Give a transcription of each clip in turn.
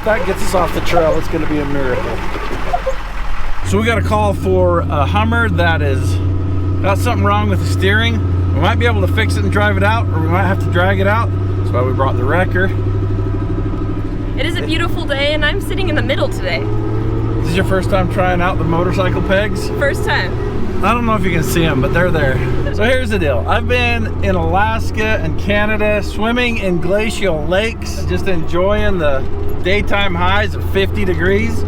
that gets us off the trail, it's going to be a miracle. So we got a call for a Hummer that is got something wrong with the steering. We might be able to fix it and drive it out, or we might have to drag it out. That's why we brought the wrecker. It is a beautiful day, and I'm sitting in the middle today. This is your first time trying out the motorcycle pegs? First time. I don't know if you can see them, but they're there. So here's the deal. I've been in Alaska and Canada swimming in glacial lakes, just enjoying the daytime highs of 50 degrees.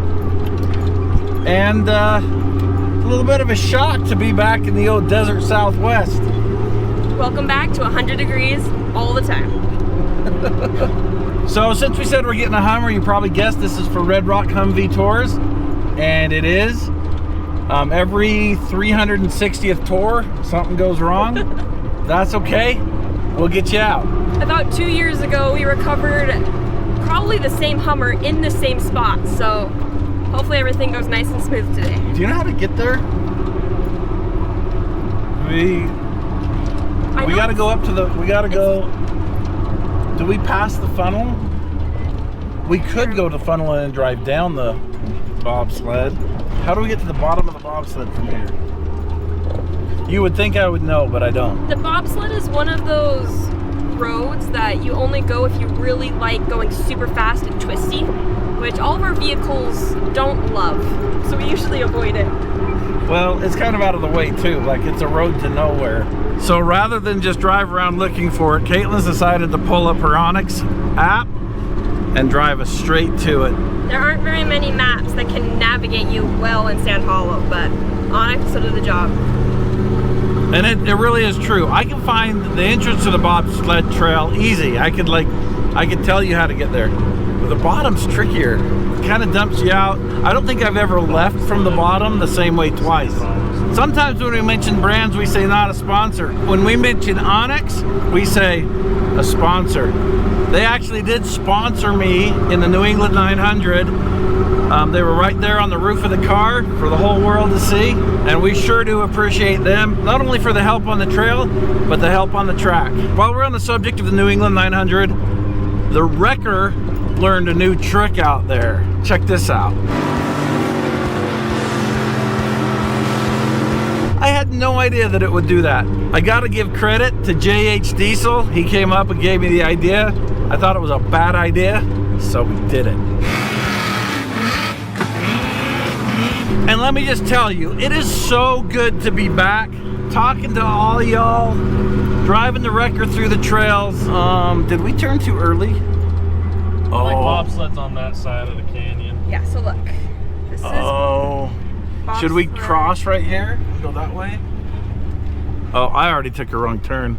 And a little bit of a shock to be back in the old desert Southwest. Welcome back to 100 degrees all the time. So since we said we're getting a Hummer, you probably guessed this is for Red Rock Humvee tours. And it is. Every 360th tour, something goes wrong. That's okay. We'll get you out. About 2 years ago, we recovered probably the same Hummer in the same spot. So hopefully everything goes nice and smooth today. Do you know how to get there? We gotta go up to the, we gotta go, do we pass the funnel? We could go to the funnel and drive down the bobsled. How do we get to the bottom of the bobsled from here? You would think I would know, but I don't. The bobsled is one of those roads that you only go if you really like going super fast and twisty, which all of our vehicles don't love, so we usually avoid it. Well, it's kind of out of the way too, like it's a road to nowhere. So rather than just drive around looking for it, Caitlin's decided to pull up her Onyx app and drive us straight to it. There aren't very many maps that can navigate you well in Sand Hollow, but Onyx will do the job. And it really is true. I can find the entrance to the bobsled trail easy. I could tell you how to get there. But the bottom's trickier. It kind of dumps you out. I don't think I've ever left from the bottom the same way twice. Sometimes when we mention brands, we say not a sponsor. When we mention Onyx, we say a sponsor. They actually did sponsor me in the New England 900. They were right there on the roof of the car for the whole world to see, and we sure do appreciate them, not only for the help on the trail, but the help on the track. While we're on the subject of the New England 900, the wrecker learned a new trick out there. Check this out. I had no idea that it would do that. I gotta give credit to JH Diesel. He came up and gave me the idea. I thought it was a bad idea, so we did it. And let me just tell you, it is so good to be back, talking to all y'all, driving the wrecker through the trails. Did we turn too early? Oh. Like bobsleds on that side of the canyon. Yeah, so look. This is should we cross right here? Go that way? Oh, I already took a wrong turn.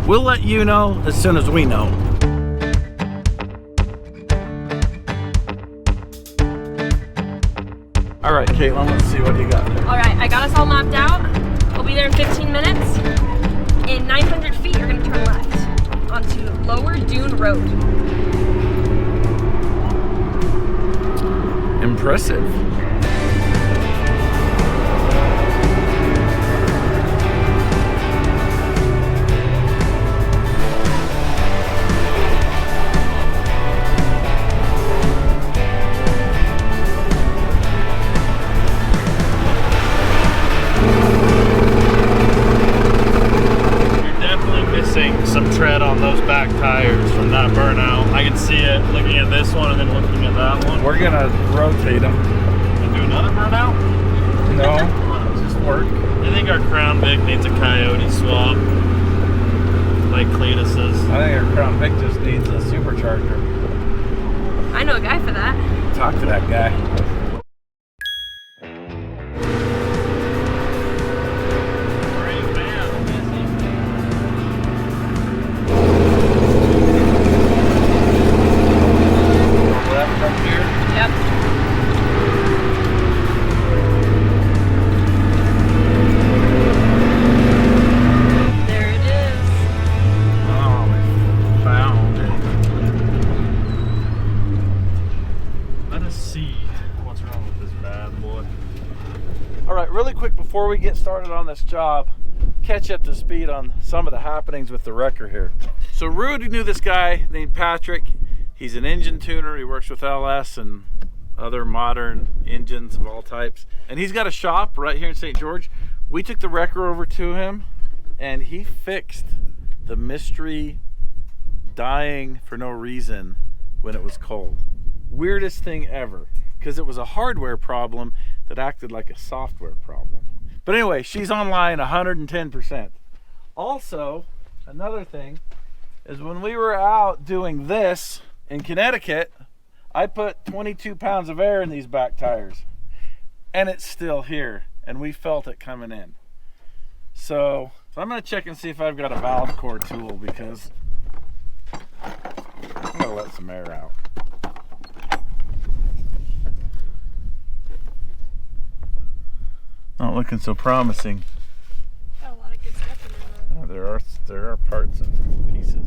We'll let you know as soon as we know. All right, Caitlin, let's see what you got there. All right, I got us all mapped out. We'll be there in 15 minutes. In 900 feet, you're gonna turn left onto Lower Dune Road. Impressive. Some tread on those back tires from that burnout. I can see it looking at this one and then looking at that one. We're gonna rotate them. And do another burnout? No, just work. I think our Crown Vic needs a coyote swap, like Cletus's. I think our Crown Vic just needs a supercharger. I know a guy for that. Talk to that guy. Before we get started on this job, catch up to speed on some of the happenings with the wrecker here. So Rudy knew this guy named Patrick. He's an engine tuner. He works with LS and other modern engines of all types. And he's got a shop right here in St. George. We took the wrecker over to him and he fixed the mystery dying for no reason when it was cold. Weirdest thing ever, because it was a hardware problem that acted like a software problem. But anyway, she's online 110%. Also, another thing is when we were out doing this in Connecticut, I put 22 pounds of air in these back tires and it's still here and we felt it coming in. So I'm gonna check and see if I've got a valve core tool, because I'm gonna let some air out. Not looking so promising. Got a lot of good stuff in there. Oh, there are parts and pieces.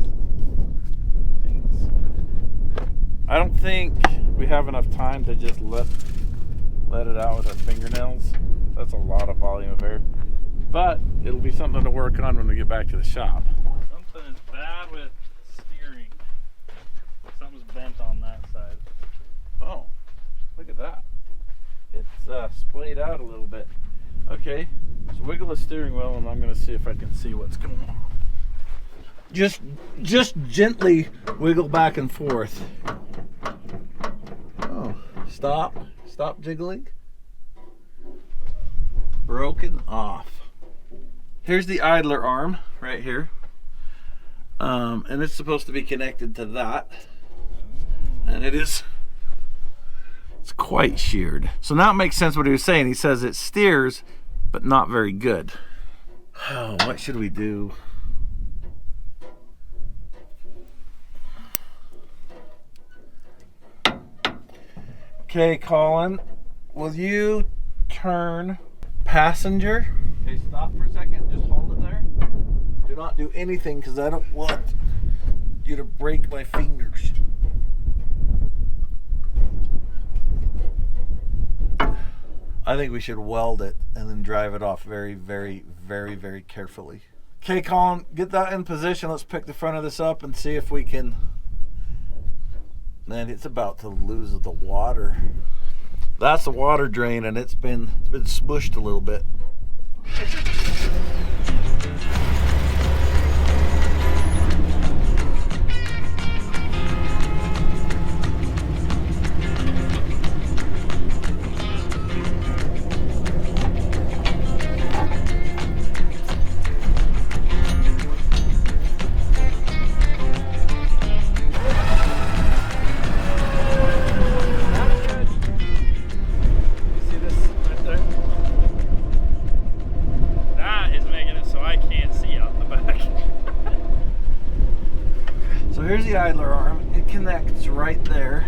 Things. I don't think we have enough time to just let it out with our fingernails. That's a lot of volume of air. But it'll be something to work on when we get back to the shop. Something is bad with steering. Something's bent on that side. Oh, look at that. It's splayed out a little bit. Okay, so wiggle the steering wheel and I'm going to see if I can see what's going on. Just gently wiggle back and forth. Oh, stop jiggling. Broken off. Here's the idler arm right here. And it's supposed to be connected to that. And it's quite sheared. So now it makes sense what he was saying. He says it steers, but not very good. Oh, what should we do? Okay, Colin, will you turn passenger? Okay, stop for a second. Just hold it there. Do not do anything because I don't want you to break my fingers. I think we should weld it and then drive it off very, very, very, very carefully. Okay, Colin, get that in position. Let's pick the front of this up and see if we can. Man, it's about to lose the water. That's the water drain, and it's been smushed a little bit. Here's the idler arm. It connects right there.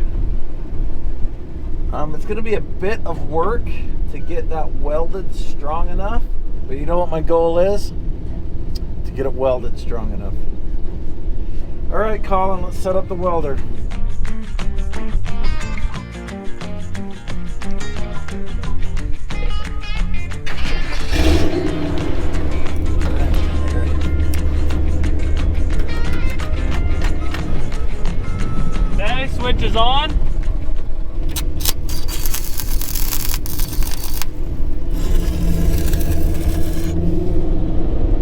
It's going to be a bit of work to get that welded strong enough, but you know what my goal is? To get it welded strong enough. All right, Colin, let's set up the welder. Switch is on.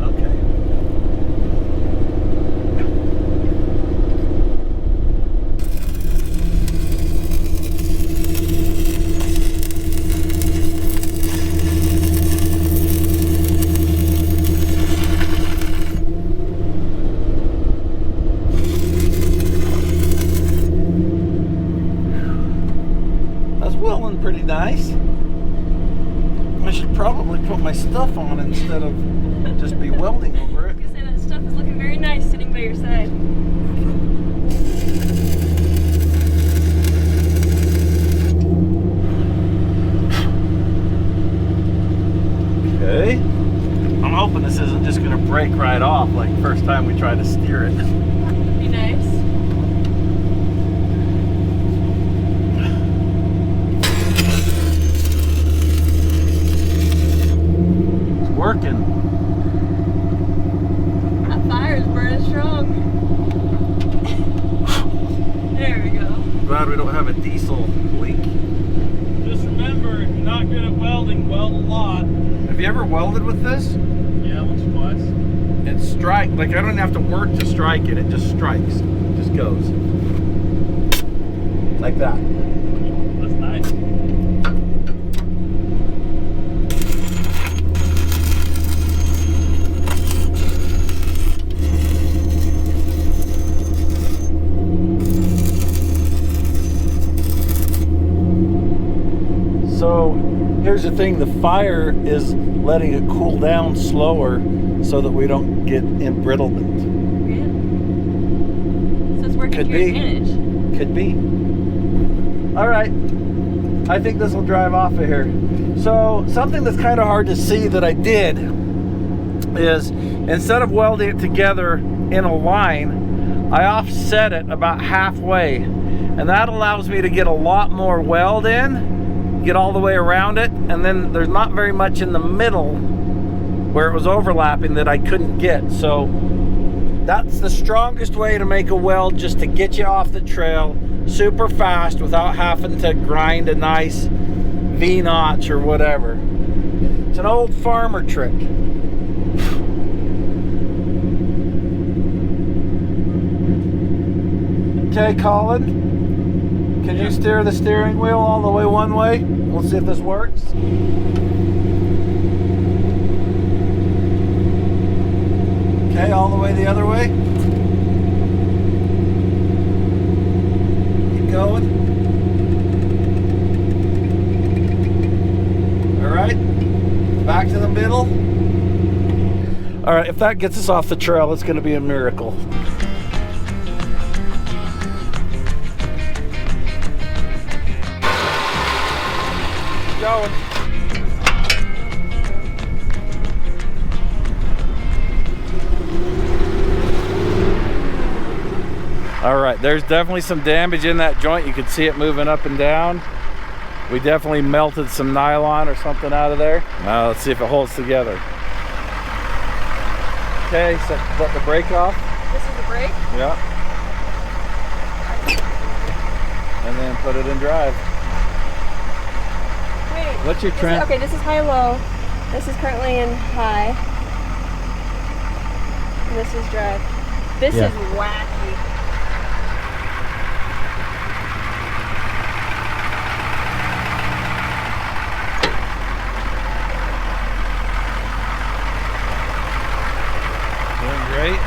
Okay. Pretty nice. I should probably put my stuff on instead of just be welding over it. I was gonna say that stuff is looking very nice sitting by your side. Okay. I'm hoping this isn't just gonna break right off like the first time we tried to steer it. That'd be nice. Working. That fire is burning strong. There we go. diesel leak. Just remember, if you're not good at welding, weld a lot. Have you ever welded with this? Yeah, once or twice. It strike, like I don't have to work to strike it, it just strikes. It just goes. Like that. That's nice. So here's the thing, the fire is letting it cool down slower so that we don't get embrittlement. Really? So it's working Could to your be. advantage. Could be. All right, I think this will drive off of here. So something that's kind of hard to see that I did is instead of welding it together in a line, I offset it about halfway, and that allows me to get a lot more weld in, get all the way around it, and then there's not very much in the middle where it was overlapping that I couldn't get. So that's the strongest way to make a weld, just to get you off the trail super fast without having to grind a nice V-notch or whatever. It's an old farmer trick. Okay, Colin, can you steer the steering wheel all the way one way? We'll see if this works. Okay, all the way the other way. Keep going. All right, back to the middle. All right, if that gets us off the trail, it's going to be a miracle. Going. All right, there's definitely some damage in that joint. You can see it moving up and down. We definitely melted some nylon or something out of there. Now let's see if it holds together. Okay, so let the brake off. This is the brake? Yeah. And then put it in drive. Wait. What's your trend? Okay, this is high-low. This is currently in high. And this is drive. This Yeah. is wacky. Doing great.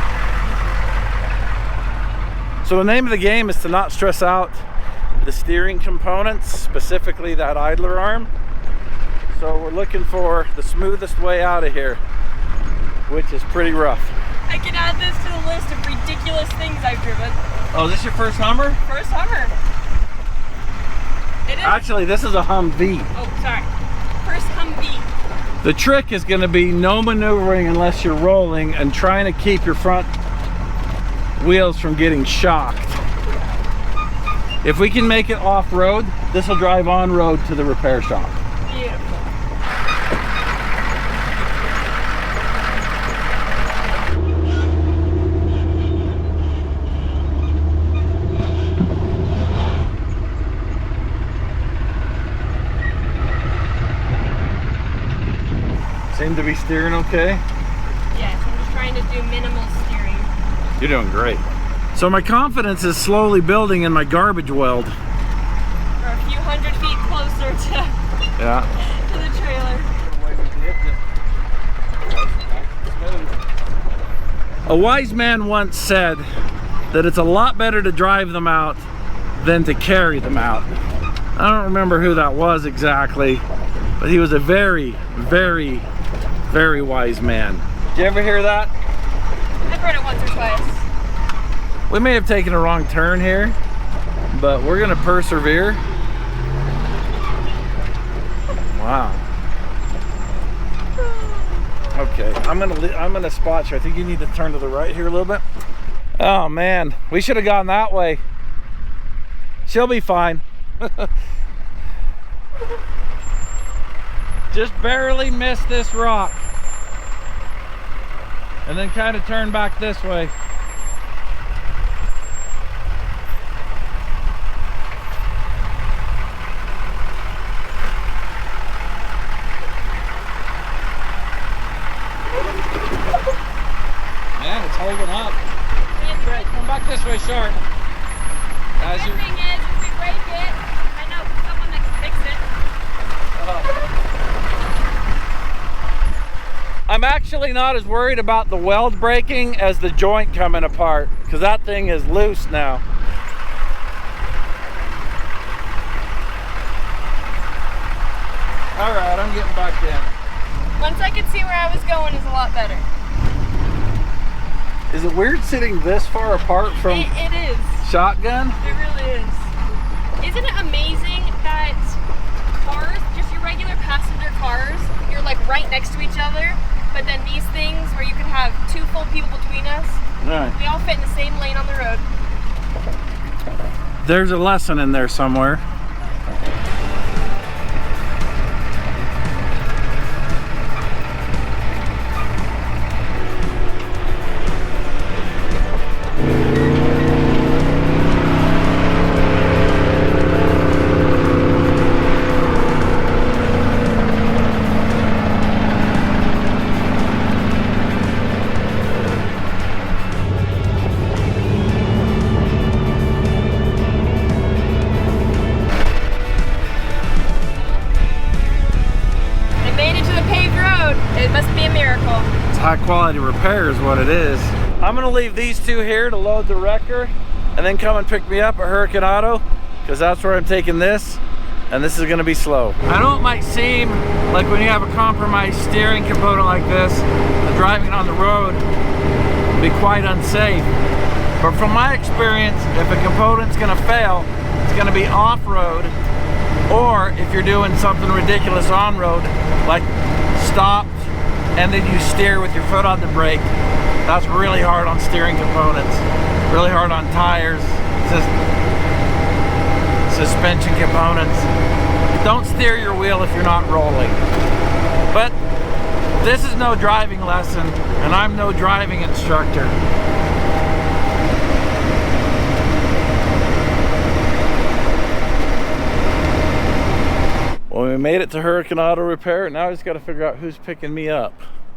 So the name of the game is to not stress out the steering components, specifically that idler arm. So we're looking for the smoothest way out of here, which is pretty rough. I can add this to the list of ridiculous things I've driven. Oh, is this your first Hummer? First Hummer. It is. Actually, this is a Humvee. Oh, sorry. First Humvee. The trick is going to be no maneuvering unless you're rolling and trying to keep your front wheels from getting shocked. If we can make it off-road, this will drive on-road to the repair shop. Beautiful. Seem to be steering okay? Yes, I'm just trying to do minimal steering. You're doing great. So my confidence is slowly building in my garbage weld. We're a few hundred feet closer to, Yeah. to the trailer. A wise man once said that it's a lot better to drive them out than to carry them out. I don't remember who that was exactly, but he was a very, very, very wise man. Did you ever hear that? I've heard it once or twice. We may have taken a wrong turn here, but we're gonna persevere. Wow. Okay, I'm gonna spot you. I think you need to turn to the right here a little bit. Oh man, we should have gone that way. She'll be fine. Just barely missed this rock. And then kind of turn back this way. way sharp. As Good you, thing is, if we break it, I know someone that can fix it. I'm actually not as worried about the weld breaking as the joint coming apart, because that thing is loose now. All right, I'm getting back in. Once I could see where I was going, is a lot better. Is it weird sitting this far apart from It is. shotgun? It really is. Isn't it amazing that cars, just your regular passenger cars, you're like right next to each other, but then these things where you can have 2 full people between us, Right. we all fit in the same lane on the road. There's a lesson in there somewhere. High quality repair is what it is. I'm gonna leave these two here to load the wrecker and then come and pick me up at Hurricane Auto, because that's where I'm taking this, and this is gonna be slow. I know it might seem like when you have a compromised steering component like this, driving on the road can be quite unsafe. But from my experience, if a component's gonna fail, it's gonna be off-road, or if you're doing something ridiculous on-road, like stopped and then you steer with your foot on the brake. That's really hard on steering components, really hard on tires, suspension components. Don't steer your wheel if you're not rolling. But this is no driving lesson, and I'm no driving instructor. Well, we made it to Hurricane Auto Repair. Now I just got to figure out who's picking me up.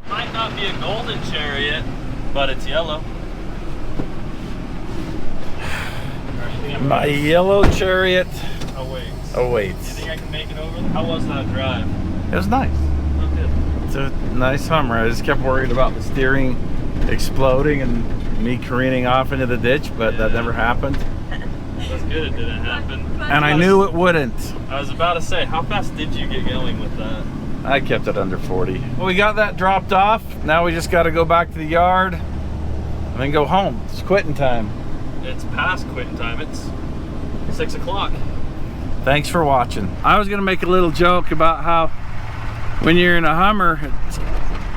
Might not be a golden chariot, but it's yellow. My yellow chariot awaits. awaits. You think I can make it over? How was that drive? It was nice. Oh, good. It's a nice Hummer. I just kept worried about the steering exploding and me careening off into the ditch, but that never happened. That's good it didn't happen. And I knew it wouldn't. I was about to say, how fast did you get going with that? I kept it under 40. Well, we got that dropped off. Now we just got to go back to the yard and then go home. It's quitting time. It's past quitting time. It's 6 o'clock. Thanks for watching. I was gonna make a little joke about how when you're in a Hummer,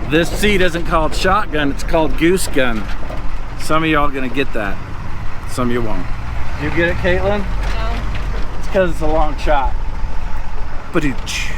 this seat isn't called shotgun, it's called goose gun. Some of y'all gonna get that. Some of you won't. You get it, Caitlin? No. It's because it's a long shot. Badooch.